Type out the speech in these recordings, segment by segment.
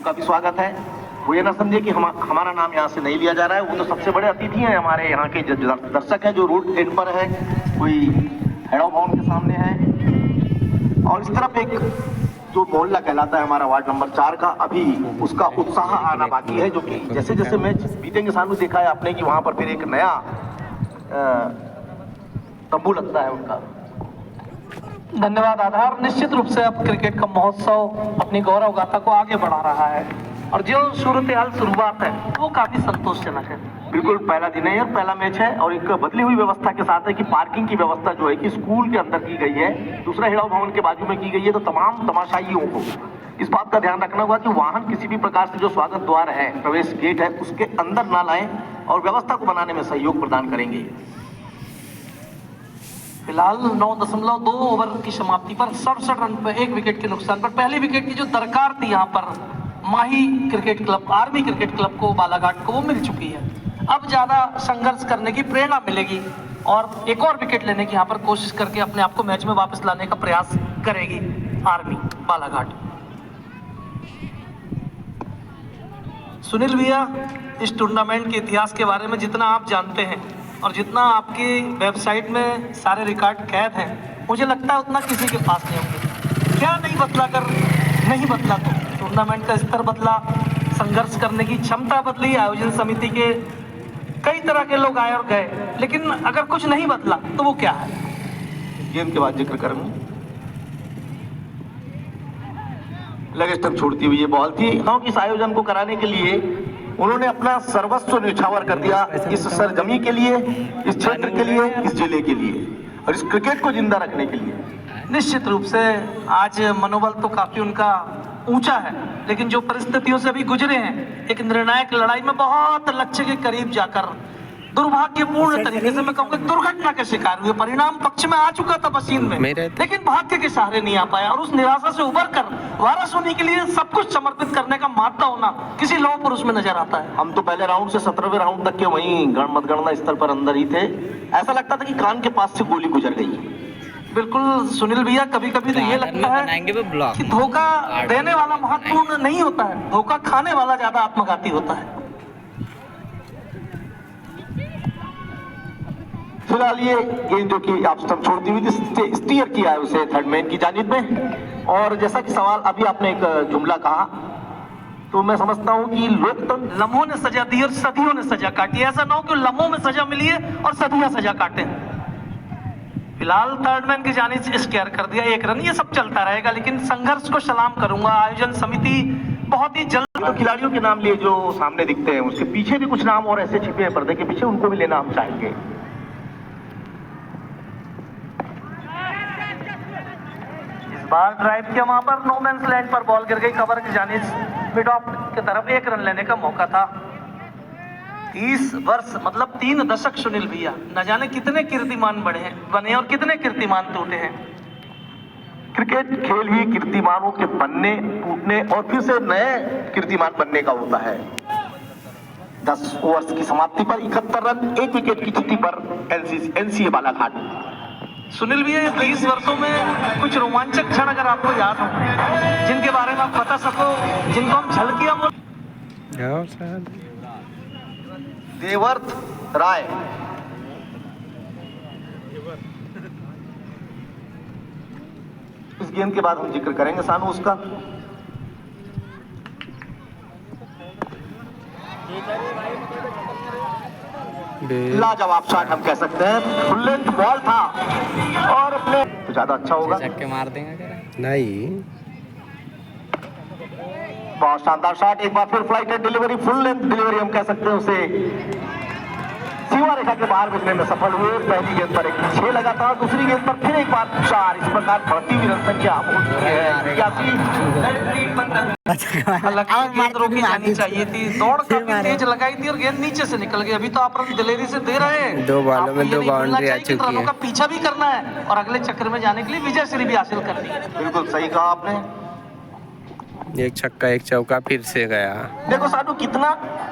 उनका भी स्वागत है। वो ये ना समझे कि हमारा नाम यहाँ से नहीं लिया जा रहा है। वो तो सबसे बड़े अतिथि हैं हमारे यहाँ के जो दर्शक हैं, जो रोड एंड पर है, कोई हेड ऑफ भवन के सामने है, और इस तरफ एक जो मोहल्ला कहलाता है हमारा वार्ड नंबर 4 का, अभी उसका उत्साह आना बाकी है, जो कि जैसे जैसे मैच बीतेंगे सानू देखा है आपने कि वहां पर फिर एक नया तंबू लगता है उनका। धन्यवाद आधार। निश्चित रूप से अब क्रिकेट का महोत्सव अपनी गौरव गाथा को आगे बढ़ा रहा है और जो सूरत हाल शुरुआत है वो काफी संतोषजनक है। बिल्कुल पहला दिन है, पहला मैच है, और एक बदली हुई व्यवस्था के साथ है कि पार्किंग की व्यवस्था जो है कि स्कूल के अंदर की गई है, दूसरा हेड ऑफ भवन के बाजू में की गई है, तो तमाम तमाशाइयों को इस बात का ध्यान रखना होगा कि वाहन किसी भी प्रकार से जो स्वागत द्वार है, प्रवेश गेट है, उसके अंदर ना लाएं और व्यवस्था को बनाने में सहयोग प्रदान करेंगे। फिलहाल 9.2 ओवर की समाप्ति पर 67 रन पर 1 विकेट के नुकसान पर पहली विकेट की जो दरकार थी यहाँ पर Mahi cricket club, army cricket club को, बालाघाट को, वो मिल चुकी है। अब ज्यादा संघर्ष करने की प्रेरणा मिलेगी और एक और विकेट लेने की यहाँ पर कोशिश करके अपने आप को मैच में वापस लाने का प्रयास करेगी आर्मी बालाघाट। सुनील भैया, इस टूर्नामेंट के इतिहास के बारे में जितना आप जानते हैं और जितना आपकी वेबसाइट में सारे रिकॉर्ड कैद हैं, मुझे लगता है उतना किसी के पास नहीं होंगे। क्या नहीं बदला कर नहीं बदला तो टूर्नामेंट का स्तर बदला, संघर्ष करने की क्षमता बदली, आयोजन समिति के कई तरह के लोग आए और गए, लेकिन अगर कुछ नहीं बदला तो वो क्या है? गेम के बाद जिक्र करूंगा। लेग स्टंप छोड़ती हुई ये बॉल थी। इस आयोजन को कराने के लिए उन्होंने अपना सर्वस्व न्यौछावर कर दिया, इस सरजमी के लिए, इस क्षेत्र के लिए, इस जिले के लिए और इस क्रिकेट को जिंदा रखने के लिए। निश्चित रूप से आज मनोबल तो काफी उनका ऊंचा है, लेकिन जो परिस्थितियों से अभी गुजरे हैं, एक निर्णायक लड़ाई में बहुत लक्ष्य के करीब जाकर दुर्भाग्यपूर्ण तरीके से, मैं कहूँगा दुर्घटना के शिकार हुए। परिणाम पक्ष में आ चुका था मशीन में, लेकिन भाग्य के सहारे नहीं आ पाया और उस निराशा से उबर कर वारस होने के लिए सब कुछ समर्पित करने का मानता होना किसी लौह पुरुष में नजर आता है। हम तो पहले राउंड से 17वें राउंड तक के वहीं मतगणना स्थल पर अंदर ही थे। ऐसा लगता था कि कान के पास से गोली गुजर गई। बिल्कुल सुनील भैया, कभी कभी तो ये लगता है कि धोखा देने वाला महत्वपूर्ण नहीं होता है, धोखा खाने वाला ज्यादा आत्मघाती होता है। फिलहाल ये गेंद जो कि आप स्टंप छोड़ती हुई थी, स्टीयर किया है उसे थर्ड मैन की जानिब में। और जैसा कि सवाल अभी आपने एक जुमला कहा, तो मैं समझता हूं कि लोकतंत्र, लम्हों ने सजा दी और सदियों ने सजा काटी। ऐसा ना हो कि लम्हों में सजा मिली है और सदियां सजा काटे। फिलहाल थर्ड मैन की जानिब से स्क्वायर कर दिया, 1 रन। ये सब चलता रहेगा, लेकिन संघर्ष को सलाम करूंगा। आयोजन समिति बहुत ही जल्द तो खिलाड़ियों के नाम लिए जो सामने दिखते हैं, उसके पीछे भी कुछ नाम और ऐसे छिपे हैं पर्दे के पीछे, उनको भी लेना हम चाहेंगे। बार ड्राइव किया, वहां पर नो मैंस लैंड पर बॉल गिर गई, कवर की जानिब मिड ऑफ की तरफ 1 रन लेने का मौका था। 30 वर्ष मतलब 3 दशक सुनील भैया, न जाने कितने कीर्तिमान बने और कितने कीर्तिमान टूटे हैं। क्रिकेट खेल ही कीर्तिमानों के बनने, टूटने और फिर से नए कीर्तिमान बनने का होता है। 10 ओवर्स की समाप्ति पर 71 रन, 1 विकेट की क्षति पर एनसीए बालाघाट। सुनील भैया, 30 वर्षों में कुछ रोमांचक क्षण अगर आपको याद हो, जिनके बारे में आप बता सको, जिनको हम झलकियां बोल। देवर्थ राय, इस गेम के बाद हम जिक्र करेंगे सानू उसका। लाजवाब शॉट हम कह सकते हैं, फुल लेंथ बॉल था और अपने तो ज्यादा अच्छा होगा, चक्के मार देंगे क्या? नहीं, बहुत शानदार शॉट। एक बार फिर flight and delivery, full length delivery हम कह सकते हैं उसे। सीमा रेखा के बाहर गुजरने में सफल हुए। पहली गेंद पर एक 6 लगा था, दूसरी गेंद पर फिर एक बार 4। इस प्रकार बढ़ती हुई रन संख्या हो चुकी है 81। गेंद रोकी जानी चाहिए थी, दौड़ काफी तेज लगाई थी और गेंद नीचे से निकल गई। अभी तो आप रन दिलेरी से दे रहे हैं, 2 बॉलों में 2 बाउंड्री आ चुकी है। रनों का पीछा भी करना है और अगले चक्कर में जाने के लिए विजय श्री भी हासिल करनी है। बिल्कुल सही कहा आपने। 1 छक्का 1 चौका फिर से गया। देखो साधु कितना,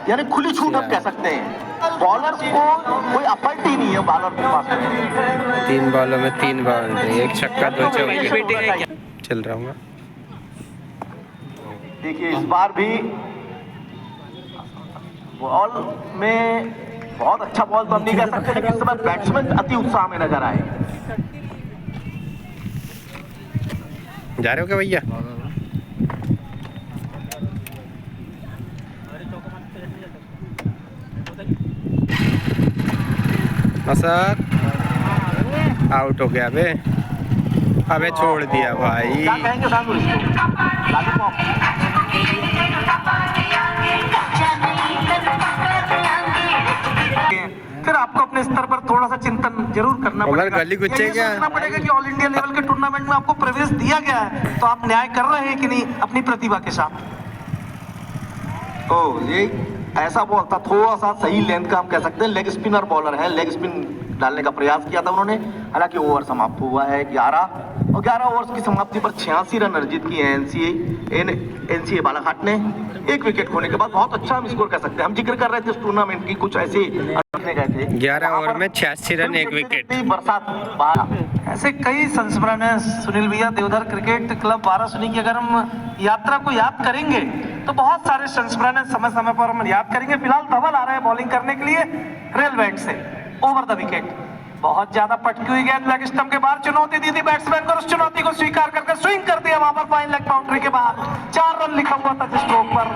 यानी खुली छूट हम कह सकते हैं। बॉलर्स को कोई अपॉइंट ही नहीं है बॉलर के पास। 3 बॉलों में 3 बाउंड्री, 1 छक्का 2 चौके। चल रहा हूँ देखिए इस बार भी बॉल में बहुत अच्छा बॉल तो हम नहीं कह सकते, लेकिन इस समय बैट्समैन अति उत्साह में नजर आए। जा रहे हो क्या भैया? मसक आउट हो गया बे। अबे छोड़ दिया भाई। क्या कहेंगे सानू इसको? लॉलीपॉप। फिर आपको अपने स्तर पर थोड़ा सा चिंतन जरूर करना उमर पड़ेगा। गली गुच्चे ये क्या? सोचना पड़ेगा कि ऑल इंडिया लेवल के टूर्नामेंट में आपको प्रवेश दिया गया है, तो आप न्याय कर रहे हैं कि नहीं अपनी प्रतिभा के साथ। तो ये ऐसा बॉल था, थोड़ा सा सही लेंथ का हम कह सकते हैं। लेग स्पिनर बॉलर है, लेग स्पिन डालने का प्रयास किया था उन्होंने। हालांकि ओवर समाप्त हुआ है 11 और 11 ओवर्स की समाप्ति पर 86 रन अर्जित किए हैं एनसीए बालाघाट ने। एक विकेट खोने के बाद बहुत अच्छा हम स्कोर कर सकते हैं। हम जिक्र कर रहे थे इस टूर्नामेंट की, कुछ ऐसे रखने गए थे 11 ओवर में 86 रन, एक विकेट। बरसात 12 ऐसे कई संस्मरण है सुनील भैया। देवधर क्रिकेट क्लब वाराणसी की अगर हम यात्रा को याद करेंगे तो बहुत सारे संस्मरण है, समय समय पर हम याद करेंगे। फिलहाल धवल आ रहे हैं बॉलिंग करने के लिए रेल बैट से ओवर द विकेट। बहुत ज्यादा पटकी हुई गेंद लेग स्टंप के बाहर, चुनौती दी थी बैट्समैन को, उस चुनौती को स्वीकार करके स्विंग कर दिया वहां पर फाइन लेग बाउंड्री के बाहर। 4 रन लिखा हुआ था स्ट्रोक पर।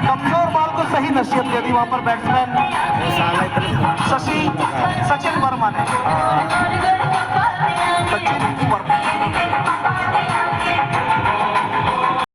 कमजोर बॉल को सही नसीहत दे दी वहां पर बैट्समैन सचिन वर्मा ने। सचिन वर्मा